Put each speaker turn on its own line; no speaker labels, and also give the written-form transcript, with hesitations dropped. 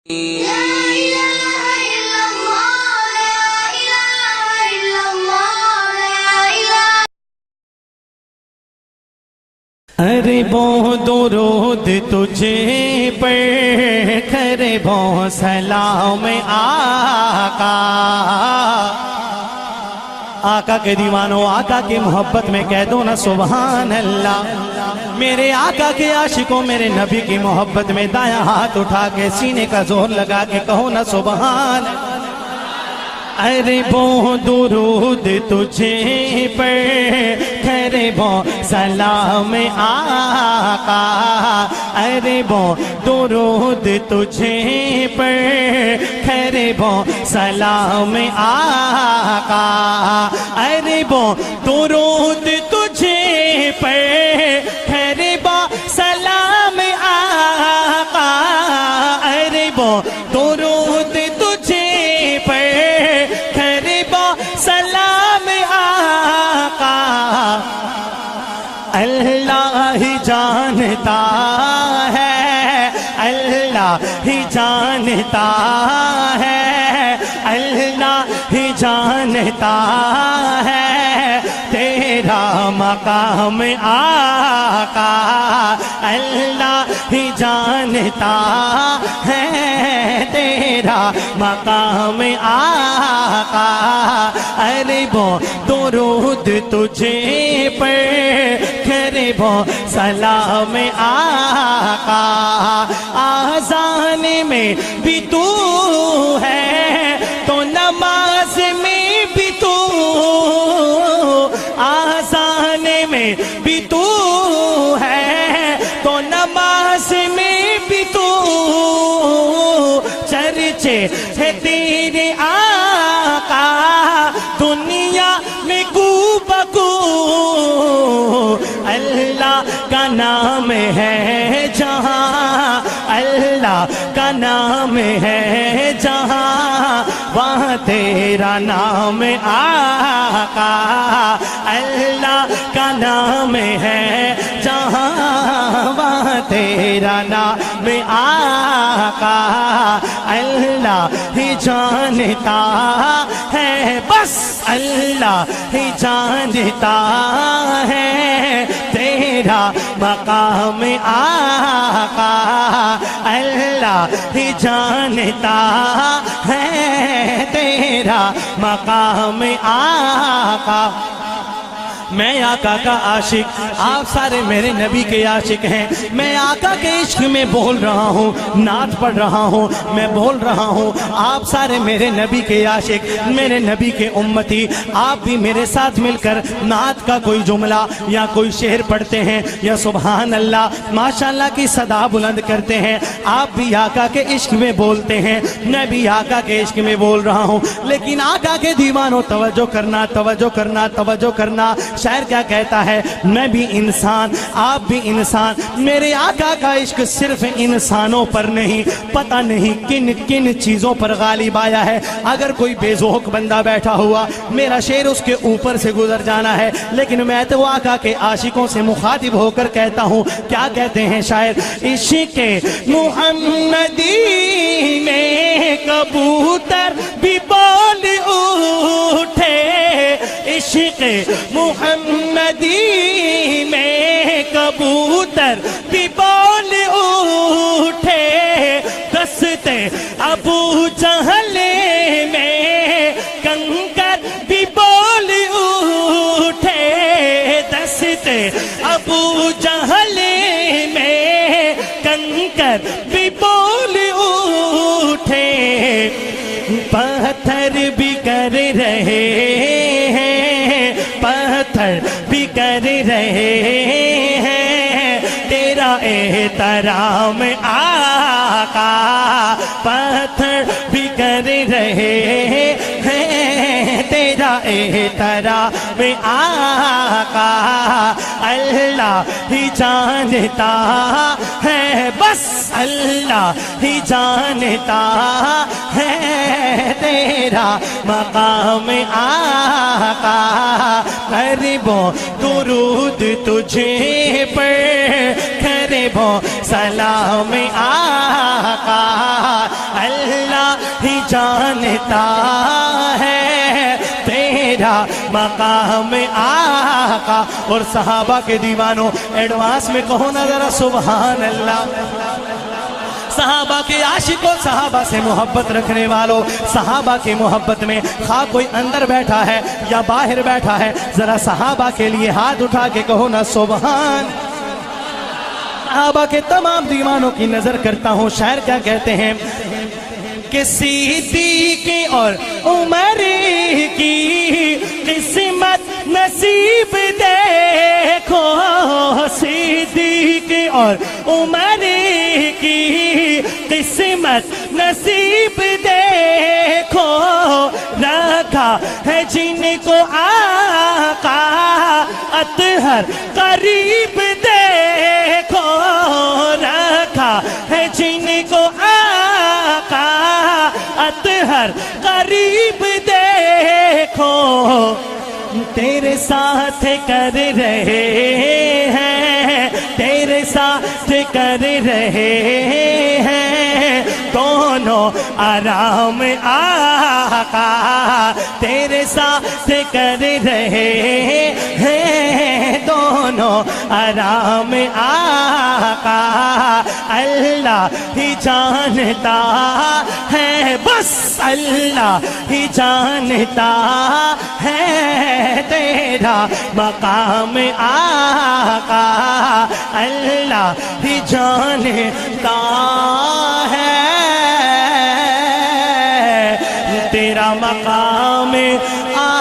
ارے بہت درود تجھے پر کرے بہت سلام آقا۔ آقا کے دیوانوں، آقا کی محبت میں کہہ دو نا سبحان اللہ۔ میرے آقا کے عاشقوں، میرے نبی کی محبت میں دایاں ہاتھ اٹھا کے سینے کا زور لگا کے کہو نا سبحان اللہ۔ ارے بہت درود تجھے پر کرے بہت سلام آقا۔ ارے بہت درود تجھے پر کرے بہت سلام آقا۔ ارے بہت درود تجھے پر کرے بہت سلام آقا۔ ارے بہت درود تجھے پر سلام آقا۔ اللہ ہی جانتا ہے، اللہ ہی جانتا ہے، اللہ ہی جانتا ہے تیرا مقام آقا۔ اللہ ہی جانتا ہے تیرا مقام آقا۔ ارے بہت درود تجھے پر کرے بہت سلام آقا۔ آذان میں بھی تو ہے تو نماز میں بھی تو، آذان میں بھی تو ہے تو نماز میں بھی تو، چرچے ہے تیرے آقا دنیا میں کو بکو۔ اللہ کا نام ہے جہاں، اللہ کا نام ہے جہاں، وہاں تیرا نام آقا۔ اللہ کا نام ہے جہاں، وہاں تیرا نام آقا۔ اللہ ہی جانتا ہے، بس اللہ ہی جانتا ہے تیرا مقام آقا۔ اللہ ہی جانتا ہے تیرا مقام آقا۔ میں آقا کا عاشق، آپ سارے میرے نبی کے عاشق ہیں۔ میں آقا کے عشق میں بول رہا ہوں، نعت پڑھ رہا ہوں، میں بول رہا ہوں۔ آپ سارے میرے نبی کے عاشق، میرے نبی کے امتی، آپ بھی میرے ساتھ مل کر نعت کا کوئی جملہ یا کوئی شعر پڑھتے ہیں یا سبحان اللہ ماشاءاللہ کی صدا بلند کرتے ہیں۔ آپ بھی آقا کے عشق میں بولتے ہیں، میں بھی آقا کے عشق میں بول رہا ہوں۔ لیکن آقا کے دیوانوں توجہ کرنا، توجہ کرنا، توجہ کرنا۔ شاعر کیا کہتا ہے؟ میں بھی انسان، آپ بھی انسان، میرے آقا کا عشق صرف انسانوں پر نہیں، پتہ نہیں کن کن چیزوں پر غالب آیا ہے۔ اگر کوئی بے ذوق بندہ بیٹھا ہوا، میرا شعر اس کے اوپر سے گزر جانا ہے، لیکن میں تو آقا کے عاشقوں سے مخاطب ہو کر کہتا ہوں۔ کیا کہتے ہیں شاعر؟ عشق محمدی میں کبوتر بھی بول اٹھے، عشق محمدی میں کبوتر بھی بول اٹھے، دستے ابو جہل میں کنکر بھی بول اٹھے، دستے ابو جہل میں کنکر بھی بول اٹھے، پتھر بھی کر رہے ہیں، پتھر بھی کر رہے ہیں تیرا احترام آقا، پتھر بھی کر رہے ہیں تیرا احترام آقا۔ اللہ ہی جانتا ہے، بس اللہ ہی جانتا ہے تیرا مقام آقا۔ غریبوں درود تجھے پر، غریبوں سلام آقا۔ جانتا ہے تیرا مقام آقا. اور صحابہ کے دیوانوں ایڈوانس میں کہو نا ذرا سبحان اللہ. صحابہ کے عاشقوں، صحابہ سے محبت رکھنے والوں، صحابہ کی محبت میں خواہ کوئی اندر بیٹھا ہے یا باہر بیٹھا ہے، ذرا صحابہ کے لیے ہاتھ اٹھا کے کہو نا سبحان. صحابہ کے تمام دیوانوں کی نظر کرتا ہوں. شاعر کیا کہتے ہیں کہ صدیق اور عمر کی قسمت نصیب دیکھو، صدیق اور عمر کی قسمت نصیب دیکھو، رکھا ہے جن کو آقا اطہر قریب دیکھو، رکھا ہے جن کو آقا اطہر قریب دیکھو. تیرے ساتھ کر رہے ہیں، تیرے ساتھ کر رہے ہیں دونوں آرام آقا، تیرے ساتھ کر رہے ہیں دونوں آرام آقا. اللہ ہی جانتا ہے، بس اللہ ہی جانتا ہے تیرا مقام آقا، اللہ ہی جانتا ہے تیرا مقام آقا.